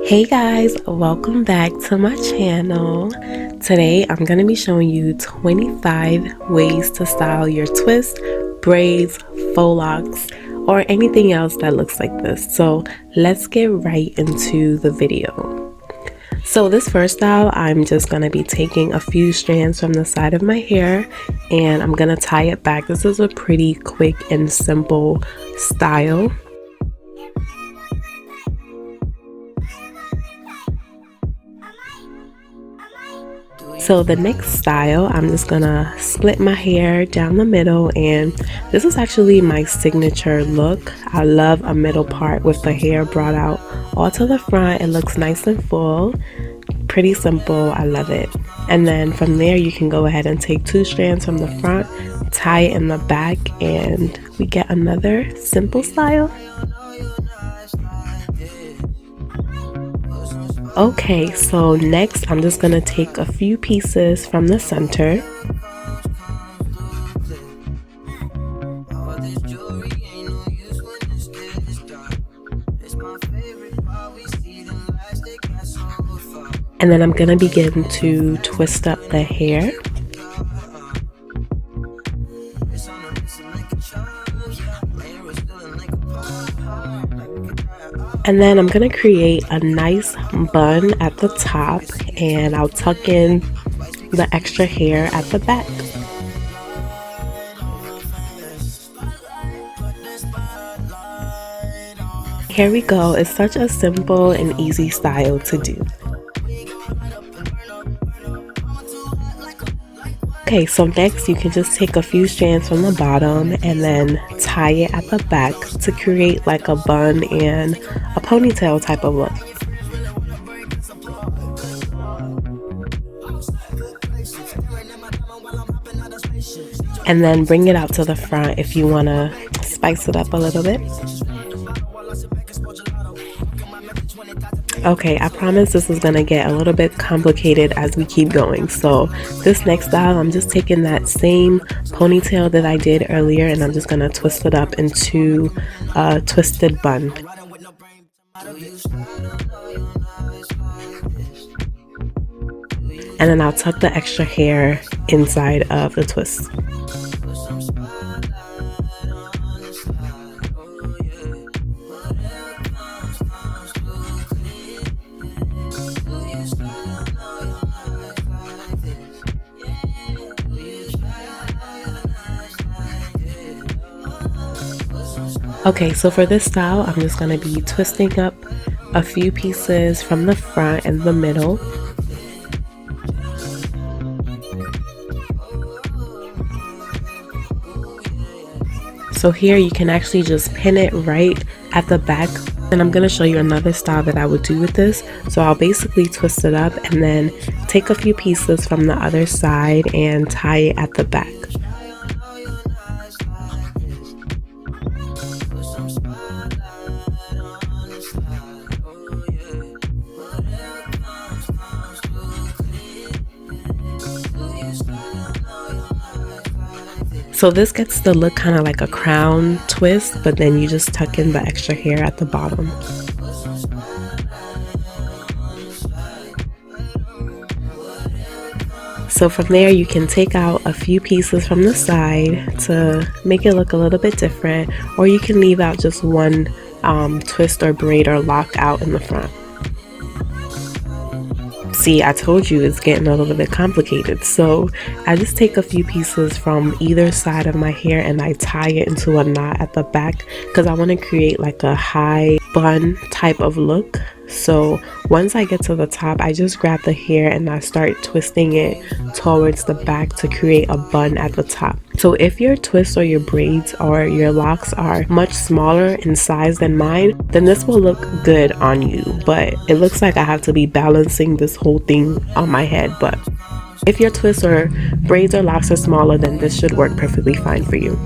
Hey guys, welcome back to my channel. Today I'm going to be showing you 25 ways to style your twists, braids, faux locks, or anything else that looks like this. So let's get right into the video. So this first style, I'm just going to be taking a few strands from the side of my hair and I'm going to tie it back. This is a pretty quick and simple style. So the next style, I'm just gonna split my hair down the middle, and this is actually my signature look. I love a middle part with the hair brought out all to the front. It looks nice and full, pretty simple. I love it. And then from there you can go ahead and take two strands from the front, tie it in the back, and we get another simple style. Okay, so next I'm just gonna take a few pieces from the center. And then I'm gonna begin to twist up the hair. And then I'm going to create a nice bun at the top, and I'll tuck in the extra hair at the back. Here we go. It's such a simple and easy style to do. Okay, so next you can just take a few strands from the bottom and then tie it at the back to create like a bun and a ponytail type of look. And then bring it out to the front if you want to spice it up a little bit. Okay, I promise this is gonna get a little bit complicated as we keep going. So this next style, I'm just taking that same ponytail that I did earlier and I'm just gonna twist it up into a twisted bun. And then I'll tuck the extra hair inside of the twist. Okay, so for this style, I'm just going to be twisting up a few pieces from the front and the middle. So here you can actually just pin it right at the back. And I'm going to show you another style that I would do with this. So I'll basically twist it up and then take a few pieces from the other side and tie it at the back. So this gets the look kind of like a crown twist, but then you just tuck in the extra hair at the bottom. So from there you can take out a few pieces from the side to make it look a little bit different, or you can leave out just one twist or braid or lock out in the front. See, I told you it's getting a little bit complicated. So I just take a few pieces from either side of my hair and I tie it into a knot at the back because I want to create like a high bun type of look. So once I get to the top, I just grab the hair and I start twisting it towards the back to create a bun at the top. So if your twists or your braids or your locks are much smaller in size than mine, then this will look good on you. But it looks like I have to be balancing this whole thing on my head. But if your twists or braids or locks are smaller, then this should work perfectly fine for you.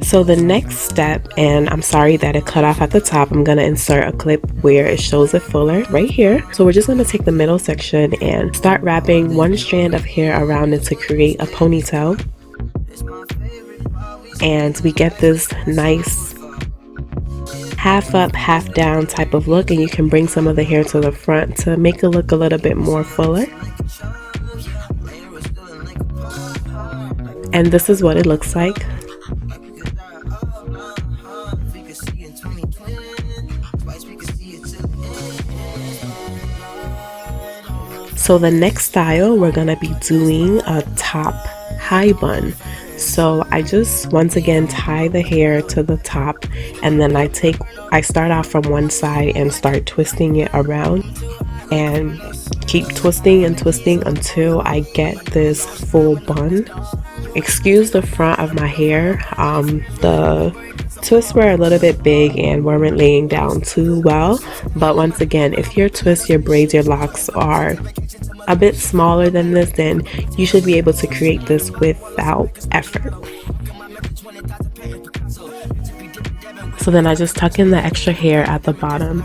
So the next step, and I'm sorry that it cut off at the top, I'm going to insert a clip where it shows it fuller right here. So we're just going to take the middle section and start wrapping one strand of hair around it to create a ponytail. and we get this nice half up, half down type of look, and you can bring some of the hair to the front to make it look a little bit more fuller. And this is what it looks like. So the next style, we're gonna be doing a top high bun. So I just once again tie the hair to the top, and then I start off from one side and start twisting it around and keep twisting and twisting until I get this full bun. Excuse the front of my hair. The twists were a little bit big and weren't laying down too well, but once again, if your twists, your braids, your locks are a bit smaller than this, then you should be able to create this without effort. So then I just tuck in the extra hair at the bottom.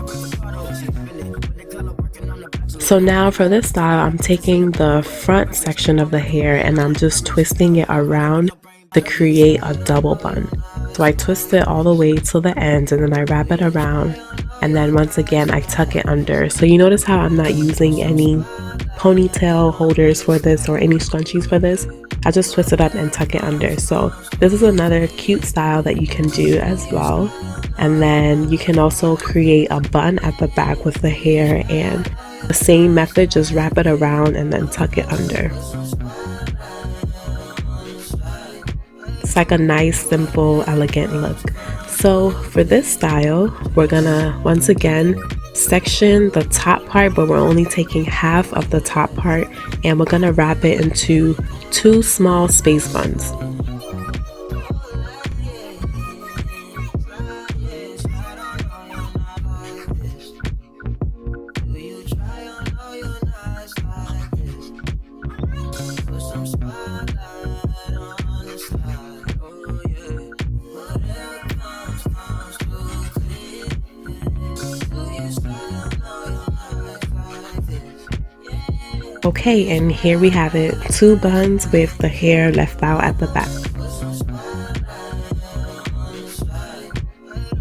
So now for this style, I'm taking the front section of the hair and I'm just twisting it around to create a double bun. So I twist it all the way to the end, and then I wrap it around, and then once again I tuck it under. So you notice how I'm not using any ponytail holders for this or any scrunchies for this. I just twist it up and tuck it under. So this is another cute style that you can do as well. And then you can also create a bun at the back with the hair, and the same method, just wrap it around and then tuck it under. It's like a nice, simple, elegant look. So for this style, we're gonna once again section the top part, but we're only taking half of the top part, and we're gonna wrap it into 2 small space buns. Okay, and here we have it, 2 buns with the hair left out at the back.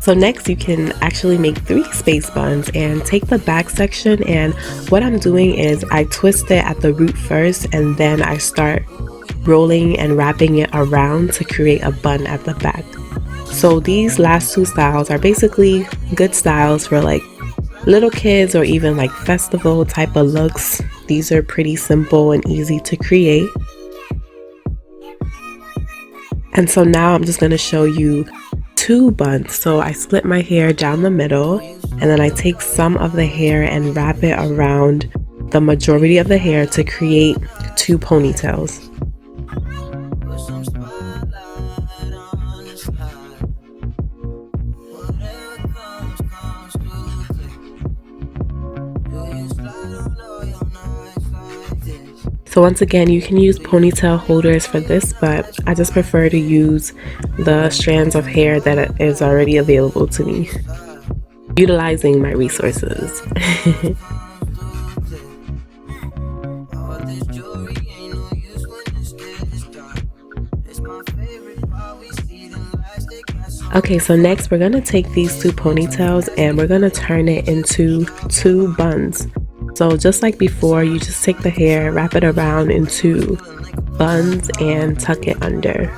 So next you can actually make 3 space buns and take the back section, and what I'm doing is I twist it at the root first, and then I start rolling and wrapping it around to create a bun at the back. So these last 2 styles are basically good styles for like little kids or even like festival type of looks. These are pretty simple and easy to create. And so now I'm just going to show you 2 buns. So I split my hair down the middle, and then I take some of the hair and wrap it around the majority of the hair to create 2 ponytails. So once again, you can use ponytail holders for this, but I just prefer to use the strands of hair that is already available to me, utilizing my resources. Okay, so next we're going to take these 2 ponytails and we're going to turn it into 2 buns. So just like before, you just take the hair, wrap it around into buns and tuck it under.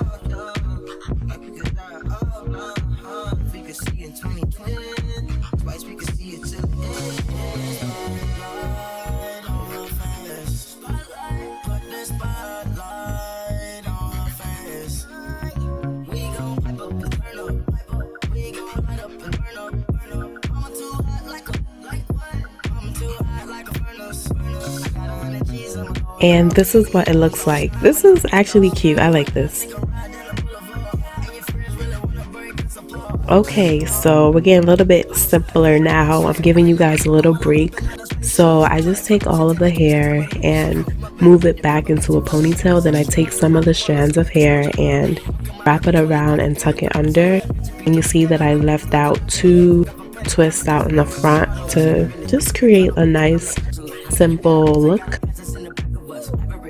And this is what it looks like. This is actually cute. I like this. Okay, so we're getting a little bit simpler now. I'm giving you guys a little break. So I just take all of the hair and move it back into a ponytail. Then I take some of the strands of hair and wrap it around and tuck it under. And you see that I left out 2 twists out in the front to just create a nice, simple look.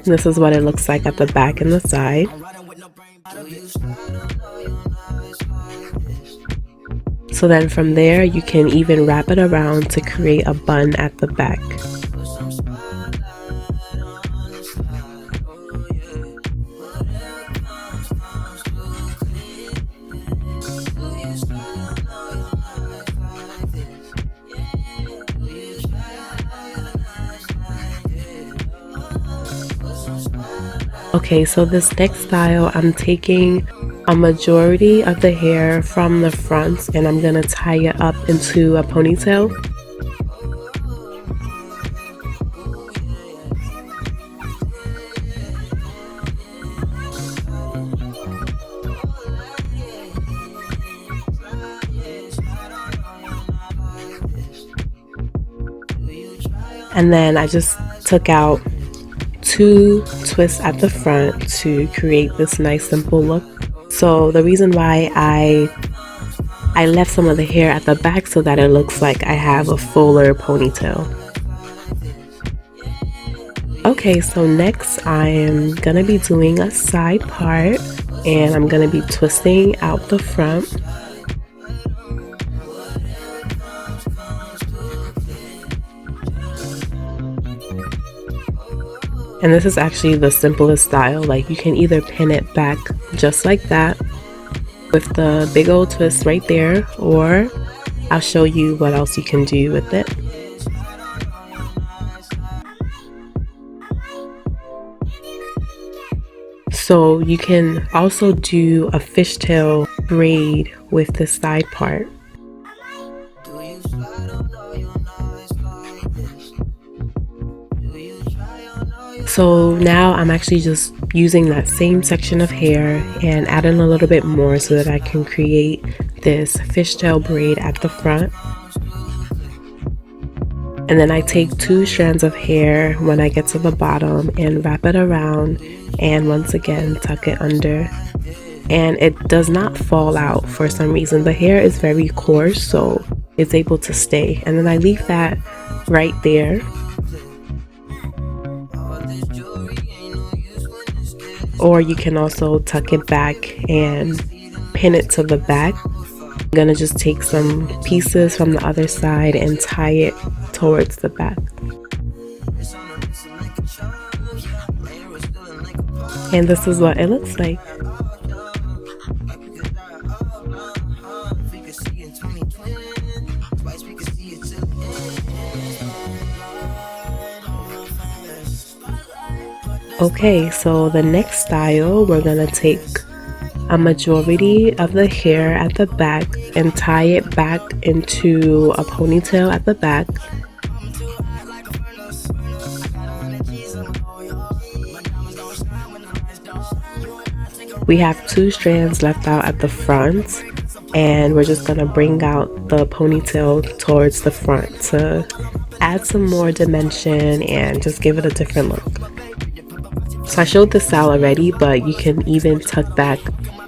This is what it looks like at the back and the side. So then from there, you can even wrap it around to create a bun at the back. Okay, so this next style, I'm taking a majority of the hair from the front and I'm gonna tie it up into a ponytail. And then I just took out 2 twists at the front to create this nice simple look. So the reason why I left some of the hair at the back so that it looks like I have a fuller ponytail. Okay, so next I am gonna be doing a side part and I'm gonna be twisting out the front. And this is actually the simplest style. Like, you can either pin it back just like that with the big old twist right there, or I'll show you what else you can do with it. So you can also do a fishtail braid with the side part. So now I'm actually just using that same section of hair and adding a little bit more so that I can create this fishtail braid at the front. And then I take 2 strands of hair when I get to the bottom and wrap it around and once again tuck it under. And it does not fall out for some reason. The hair is very coarse, so it's able to stay. And then I leave that right there. Or you can also tuck it back and pin it to the back. I'm gonna just take some pieces from the other side and tie it towards the back. And this is what it looks like. Okay, so the next style, we're gonna take a majority of the hair at the back and tie it back into a ponytail at the back. We have 2 strands left out at the front, and we're just gonna bring out the ponytail towards the front to add some more dimension and just give it a different look. So I showed this style already, but you can even tuck back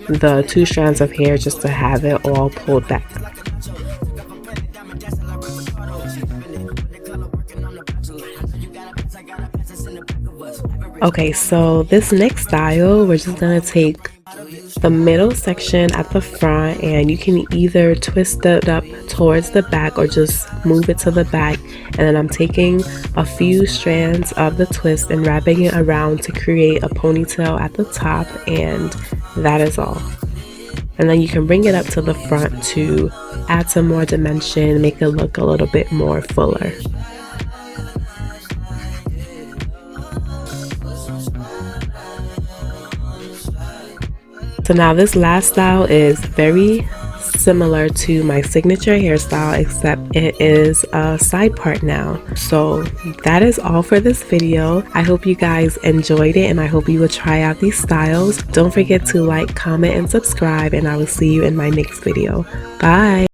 the 2 strands of hair just to have it all pulled back. Okay, so this next style, we're just gonna take the middle section at the front and you can either twist it up towards the back or just move it to the back, and then I'm taking a few strands of the twist and wrapping it around to create a ponytail at the top, and that is all. And then you can bring it up to the front to add some more dimension, make it look a little bit more fuller. So now this last style is very similar to my signature hairstyle, except it is a side part now. So that is all for this video. I hope you guys enjoyed it and I hope you will try out these styles. Don't forget to like, comment, and subscribe, and I will see you in my next video. Bye!